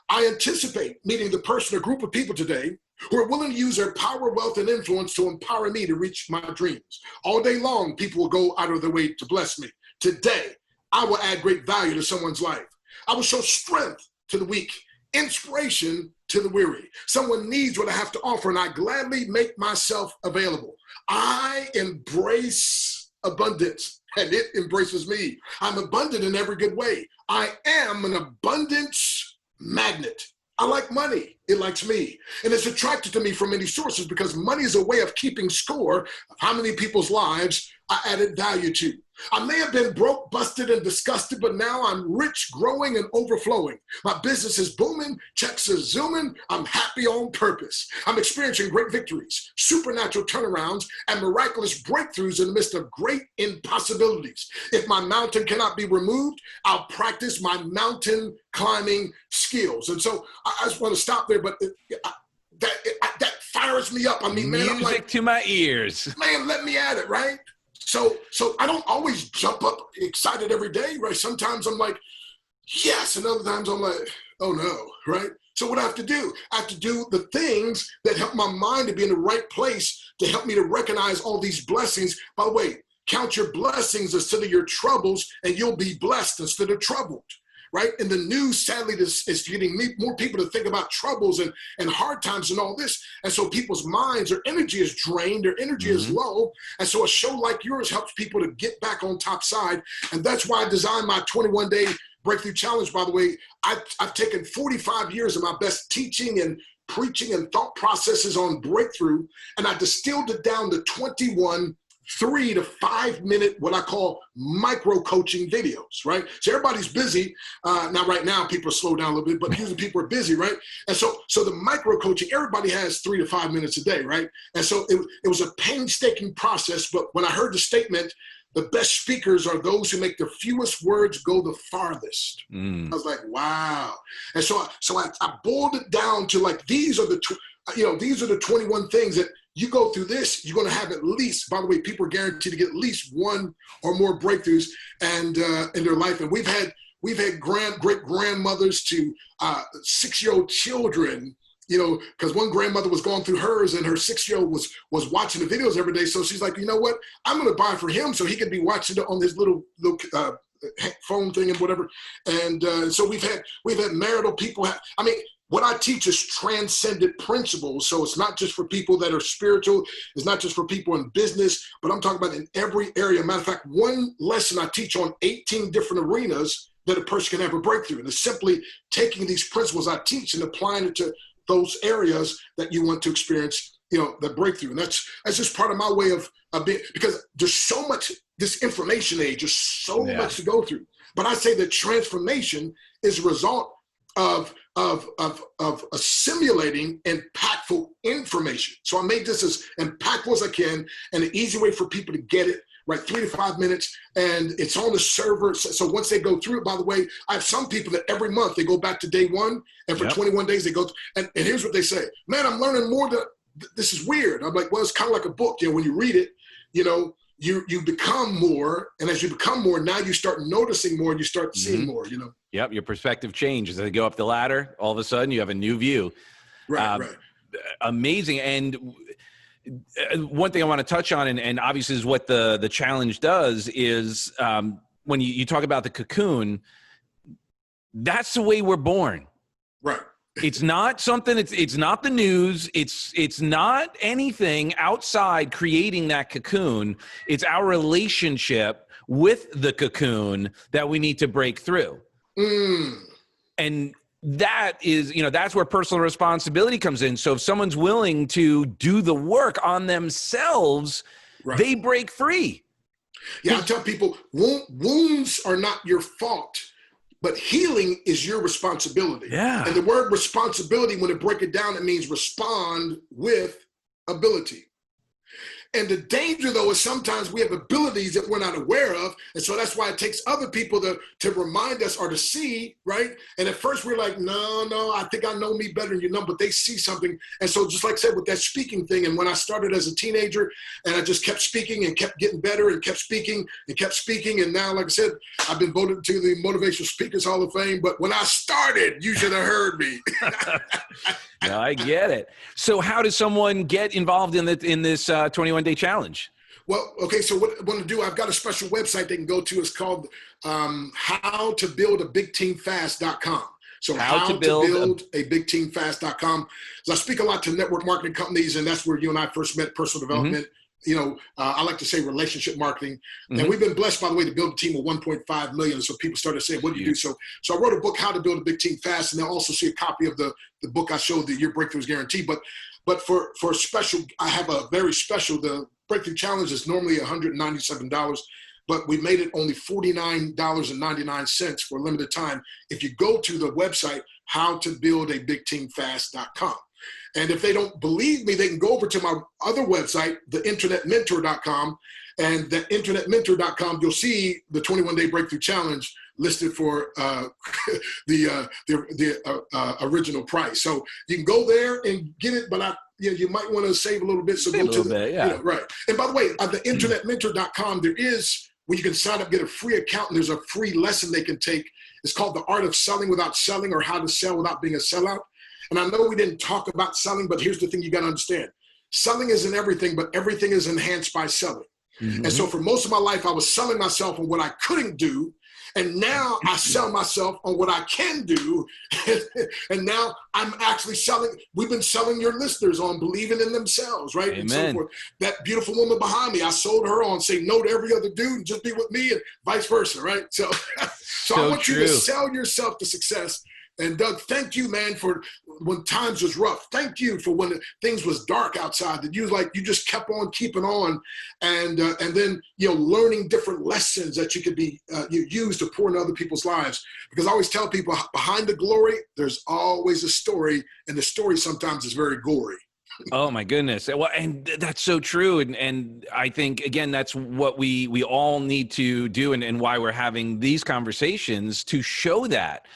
Speaker 2: I anticipate meeting the person or group of people today who are willing to use their power, wealth, and influence to empower me to reach my dreams. All day long, people will go out of their way to bless me. Today, I will add great value to someone's life. I will show strength to the weak, inspiration to the weary. Someone needs what I have to offer, and I gladly make myself available. I embrace abundance, and it embraces me. I'm abundant in every good way. I am an abundance magnet. I like money. It likes me. And it's attracted to me from many sources because money is a way of keeping score of how many people's lives I added value to. I may have been broke, busted, and disgusted, but now I'm rich, growing, and overflowing. My business is booming, checks are zooming. I'm happy on purpose. I'm experiencing great victories, supernatural turnarounds, and miraculous breakthroughs in the midst of great impossibilities. If my mountain cannot be removed, I'll practice my mountain climbing skills. And so I just want to stop there, but that fires me up. I mean, man, I'm like,
Speaker 1: to my ears.
Speaker 2: Man, let me at it, right? So I don't always jump up excited every day, right? Sometimes I'm like, yes, and other times I'm like, oh no, right? So what I have to do? I have to do the things that help my mind to be in the right place to help me to recognize all these blessings. By the way, count your blessings instead of your troubles, and you'll be blessed instead of troubled. Right? And the news, sadly, is getting more people to think about troubles and hard times and all this. And so people's minds, their energy is drained, their energy is low. And so a show like yours helps people to get back on top side. And that's why I designed my 21-day breakthrough challenge. By the way, I've taken 45 years of my best teaching and preaching and thought processes on breakthrough, and I distilled it down to 21 3 to 5 minute, what I call micro coaching videos, right? So everybody's busy. Now, right now, people are slowed down a little bit, but usually people are busy, right? And so the micro coaching, everybody has 3 to 5 minutes a day, right? And so it was a painstaking process, but when I heard the statement, the best speakers are those who make the fewest words go the farthest. I was like, wow. And so I boiled it down to like, these are the 21 things that you go through this, you're going to have at least, by the way, people are guaranteed to get at least one or more breakthroughs and in their life. And we've had great grandmothers to 6-year-old children, you know, because one grandmother was going through hers and her 6-year-old was watching the videos every day. So she's like, you know what, I'm going to buy for him so he can be watching it on his little phone thing and whatever. And so we've had marital people. What I teach is transcendent principles. So it's not just for people that are spiritual. It's not just for people in business, but I'm talking about in every area. Matter of fact, one lesson I teach on 18 different arenas that a person can have a breakthrough. And it's simply taking these principles I teach and applying it to those areas that you want to experience, you know, the breakthrough. And that's just part of my way of being, because there's so much, this information age, there's so much to go through. But I say that transformation is a result of assimilating impactful information. So I made this as impactful as I can and an easy way for people to get it, right? 3 to 5 minutes, and it's on the server. So once they go through it, by the way, I have some people that every month they go back to day one, and for 21 days they go and here's what they say: man, I'm learning more. This is weird. I'm like, well, it's kind of like a book. You know, when you read it, you know, you become more, and as you become more, now you start noticing more, and you start seeing more, you know.
Speaker 1: Yep, your perspective changes. As they go up the ladder, all of a sudden you have a new view.
Speaker 2: Right.
Speaker 1: Amazing. And one thing I want to touch on, and obviously is what the challenge does, is when you talk about the cocoon, that's the way we're born.
Speaker 2: Right.
Speaker 1: It's not something, it's not the news. It's not anything outside creating that cocoon. It's our relationship with the cocoon that we need to break through. And that is, you know, that's where personal responsibility comes in. So if someone's willing to do the work on themselves, they break free.
Speaker 2: Yeah, I tell people, wounds are not your fault, but healing is your responsibility.
Speaker 1: Yeah.
Speaker 2: And the word responsibility, when it break it down, it means respond with ability. And the danger, though, is sometimes we have abilities that we're not aware of. And so that's why it takes other people to remind us or to see, right? And at first we're like, no, I think I know me better than you know, but they see something. And so just like I said, with that speaking thing, and when I started as a teenager and I just kept speaking and kept getting better and kept speaking. And now, like I said, I've been voted to the Motivational Speakers Hall of Fame. But when I started, you should have heard me.
Speaker 1: No, I get it. So how does someone get involved in this 21-day challenge?
Speaker 2: Well, okay, so what I want to do, I've got a special website they can go to. It's called howtobuildabigteamfast.com. So howtobuildabigteamfast.com. So I speak a lot to network marketing companies, and that's where you and I first met, personal development. You know, I like to say relationship marketing. And we've been blessed, by the way, to build a team of 1.5 million. So people started saying, what do you do? So I wrote a book, How to Build a Big Team Fast, and they'll also see a copy of the book I showed, the Your Breakthrough is Guaranteed. But for a special, I have a very special, the Breakthrough Challenge is normally $197. but we made it only $49.99 for a limited time. If you go to the website, howtobuildabigteamfast.com. And if they don't believe me, they can go over to my other website, theinternetmentor.com. And the internetmentor.com, you'll see the 21-day breakthrough challenge listed for the original price. So you can go there and get it, but you might want to save a little bit. So
Speaker 1: Save
Speaker 2: go to
Speaker 1: bit,
Speaker 2: right. And by the way, at the internetmentor.com, there is where you can sign up, get a free account, and there's a free lesson they can take. It's called The Art of Selling Without Selling, or How to Sell Without Being a Sellout. And I know we didn't talk about selling, but here's the thing you got to understand. Selling isn't everything, but everything is enhanced by selling. Mm-hmm. And so for most of my life, I was selling myself on what I couldn't do. And now I sell myself on what I can do. And now I'm actually selling. We've been selling your listeners on believing in themselves, right?
Speaker 1: Amen.
Speaker 2: And so forth. That beautiful woman behind me, I sold her on say no to every other dude and just be with me, and vice versa, right? So I want you to sell yourself to success. And Doug, thank you, man, for when times was rough. Thank you for when things was dark outside, that you just kept on keeping on, and then learning different lessons that you could be you use to pour into other people's lives. Because I always tell people, behind the glory, there's always a story, and the story sometimes is very gory.
Speaker 1: Oh my goodness. Well, and that's so true. And I think, again, that's what we all need to do, and why we're having these conversations, to show that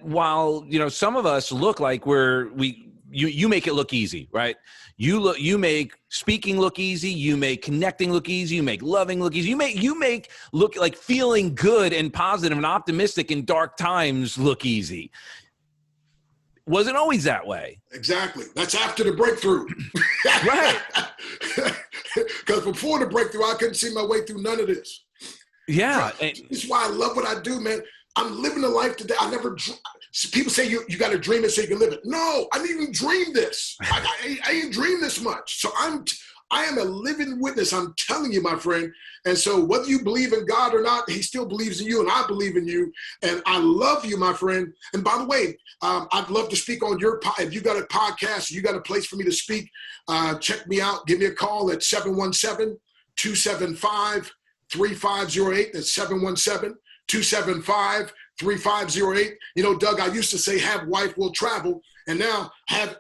Speaker 1: while, some of us look like you make it look easy, right? You make speaking look easy. You make connecting look easy. You make loving look easy. You make look like feeling good and positive and optimistic in dark times look easy. Wasn't always that way.
Speaker 2: Exactly. That's after the breakthrough.
Speaker 1: Right.
Speaker 2: Because before the breakthrough, I couldn't see my way through none of this.
Speaker 1: Yeah.
Speaker 2: This is why I love what I do, man. I'm living a life today. People say you got to dream it so you can live it. No, I didn't even dream this. I ain't dreamed this much. So I am a living witness. I'm telling you, my friend. And so whether you believe in God or not, he still believes in you, and I believe in you. And I love you, my friend. And by the way, I'd love to speak on your if you got a podcast, you got a place for me to speak, check me out. Give me a call at 717-275-3508. That's 717-275-3508. Doug, I used to say, have wife will travel, and now have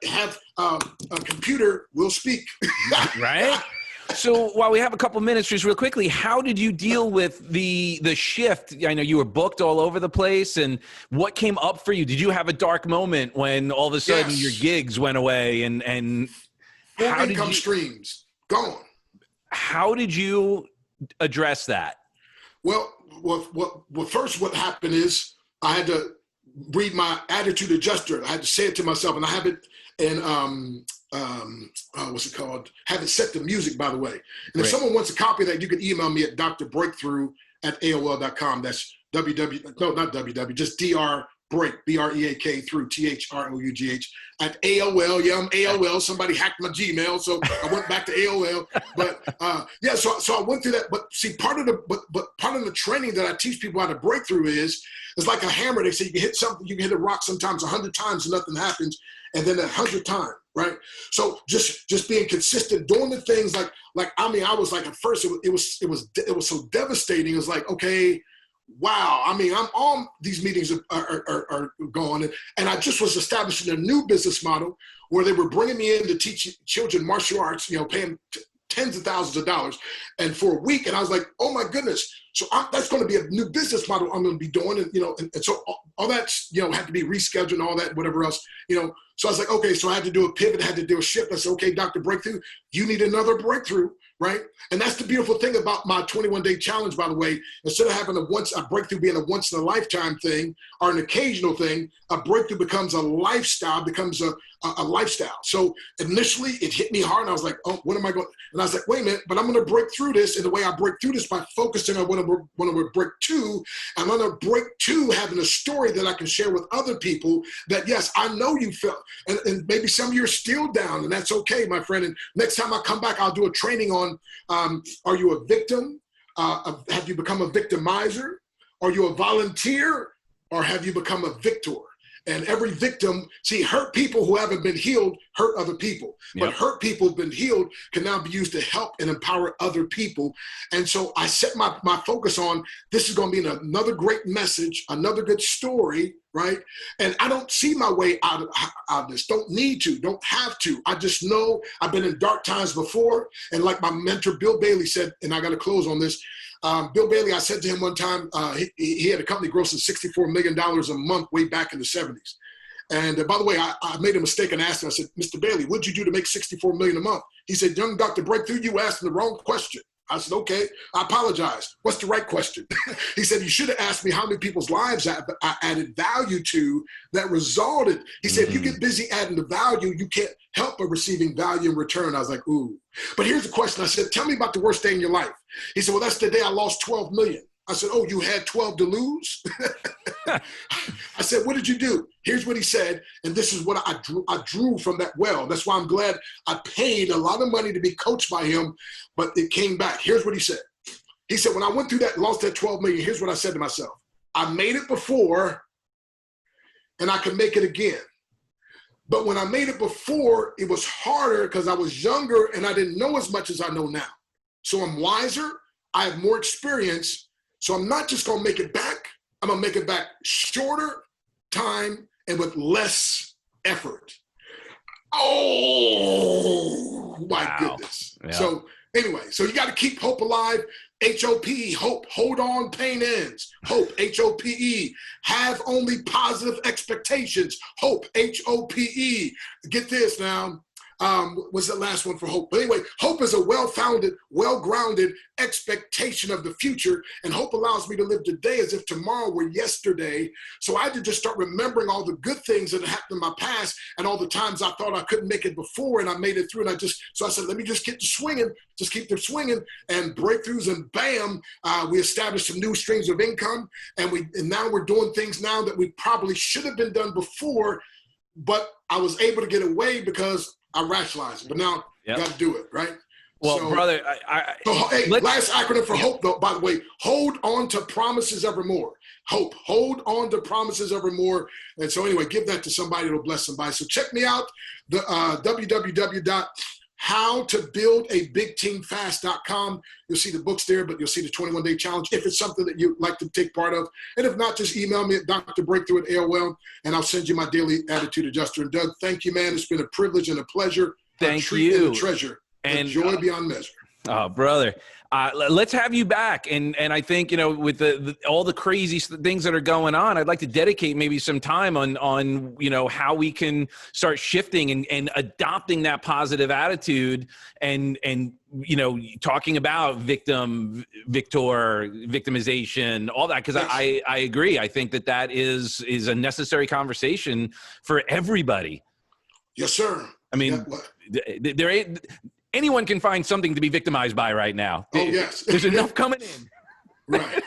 Speaker 2: a computer will speak.
Speaker 1: Right. So while we have a couple minutes, just real quickly, how did you deal with the shift? I know you were booked all over the place, and what came up for you? Did you have a dark moment when all of a sudden your gigs went away and
Speaker 2: how income streams gone?
Speaker 1: How did you address that?
Speaker 2: Well, first what happened is I had to read my attitude adjuster. I had to say it to myself, and I have it in what's it called? Have it set to music, by the way. And if someone wants a copy of that, you can email me at drbreakthrough@aol.com. That's just drbreak, BREAK through THROUGH at AOL. Yeah, I'm AOL. Somebody hacked my Gmail, so I went back to AOL. But so I went through that. But see, part of the training that I teach people how to break through is like a hammer. They say you can hit something, you can hit a rock sometimes 100 times and nothing happens, and then 100 times, right? So just being consistent, doing the things I was like, at first it was so devastating. It was like, okay, wow. I'm on these meetings are going, and I just was establishing a new business model where they were bringing me in to teach children martial arts, paying tens of thousands of dollars, and for a week. And I was like, oh my goodness. So that's going to be a new business model I'm going to be doing. And, and so all that, had to be rescheduled and all that, whatever else, So I was like, okay, so I had to do a pivot, I had to do a shift. I said, okay, Dr. Breakthrough, you need another breakthrough, right? And that's the beautiful thing about my 21-day challenge, by the way. Instead of having a breakthrough being a once-in-a-lifetime thing or an occasional thing, a breakthrough becomes a lifestyle, becomes a lifestyle. So initially it hit me hard, and I was like, oh, what am I going? And I was like, wait a minute, but I'm going to break through this. And the way I break through this by focusing on what I'm going to break to, I'm going to break to having a story that I can share with other people that, yes, I know you felt, and maybe some of you are still down, and that's okay, my friend. And next time I come back, I'll do a training on, are you a victim? Have you become a victimizer? Are you a volunteer? Or have you become a victor? And every victim, see, hurt people who haven't been healed hurt other people. But hurt people who've been healed can now be used to help and empower other people. And so I set my focus on, this is going to be another great message, another good story, right? And I don't see my way out of this. Don't need to, don't have to. I just know I've been in dark times before. And like my mentor, Bill Bailey, said, and I got to close on this. Bill Bailey, I said to him one time, he had a company grossing $64 million a month way back in the 70s. And by the way, I made a mistake and asked him, I said, Mr. Bailey, what'd you do to make $64 million a month? He said, young Dr. Breakthrough, you asked him the wrong question. I said, okay, I apologize. What's the right question? He said, you should have asked me how many people's lives I added value to that resulted. He said, if you get busy adding the value, you can't help but receiving value in return. I was like, ooh. But here's the question. I said, tell me about the worst day in your life. He said, well, that's the day I lost 12 million. I said, oh, you had 12 to lose? I said, what did you do? Here's what he said, and this is what I drew from that well. That's why I'm glad I paid a lot of money to be coached by him, but it came back. Here's what he said. He said, when I went through that, lost that 12 million, here's what I said to myself. I made it before, and I can make it again. But when I made it before, it was harder because I was younger and I didn't know as much as I know now. So I'm wiser, I have more experience, so I'm not just gonna make it back, I'm gonna make it back shorter time and with less effort. Oh my goodness. Yeah. So anyway, so you gotta keep hope alive. H-O-P-E, hope, hold on, pain ends. Hope, H-O-P-E, have only positive expectations. Hope, H-O-P-E. Get this now. What's the last one for hope? But anyway, hope is a well-founded, well-grounded expectation of the future, and hope allows me to live today as if tomorrow were yesterday. So I had to just start remembering all the good things that happened in my past and all the times I thought I couldn't make it before, and I made it through. And so I said, let me just get to swinging, just keep them swinging, and breakthroughs, and bam, we established some new streams of income, and now we're doing things now that we probably should have been done before, but I was able to get away because I rationalized it, but now got to do it, right?
Speaker 1: Well, so, brother,
Speaker 2: last acronym for hope, though, by the way, hold on to promises evermore. Hope, hold on to promises evermore. And so anyway, give that to somebody, it'll bless somebody. So check me out, the www.howtobuildabigteamfast.com. You'll see the books there, but you'll see the 21-day challenge if it's something that you'd like to take part of. And if not, just email me at drbreakthrough@AOL, and I'll send you my daily attitude adjuster. And Doug, thank you, man. It's been a privilege and a pleasure.
Speaker 1: Thank you.
Speaker 2: And a treasure. And joy beyond measure.
Speaker 1: Oh, brother. Let's have you back. And I think, with all the crazy things that are going on, I'd like to dedicate maybe some time on how we can start shifting and adopting that positive attitude and talking about victimization, all that. Cause I agree. I think that is a necessary conversation for everybody.
Speaker 2: Yes, sir.
Speaker 1: I mean, anyone can find something to be victimized by right now.
Speaker 2: Oh, yes.
Speaker 1: There's enough coming in.
Speaker 2: Right.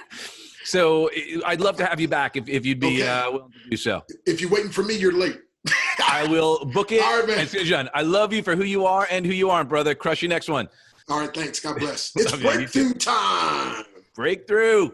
Speaker 1: So I'd love to have you back if you'd be willing to do so.
Speaker 2: If you're waiting for me, you're late.
Speaker 1: I will book it.
Speaker 2: All right, man.
Speaker 1: John, I love you for who you are and who you aren't, brother. Crush your next one.
Speaker 2: All right, thanks. God bless. It's breakthrough time.
Speaker 1: Breakthrough.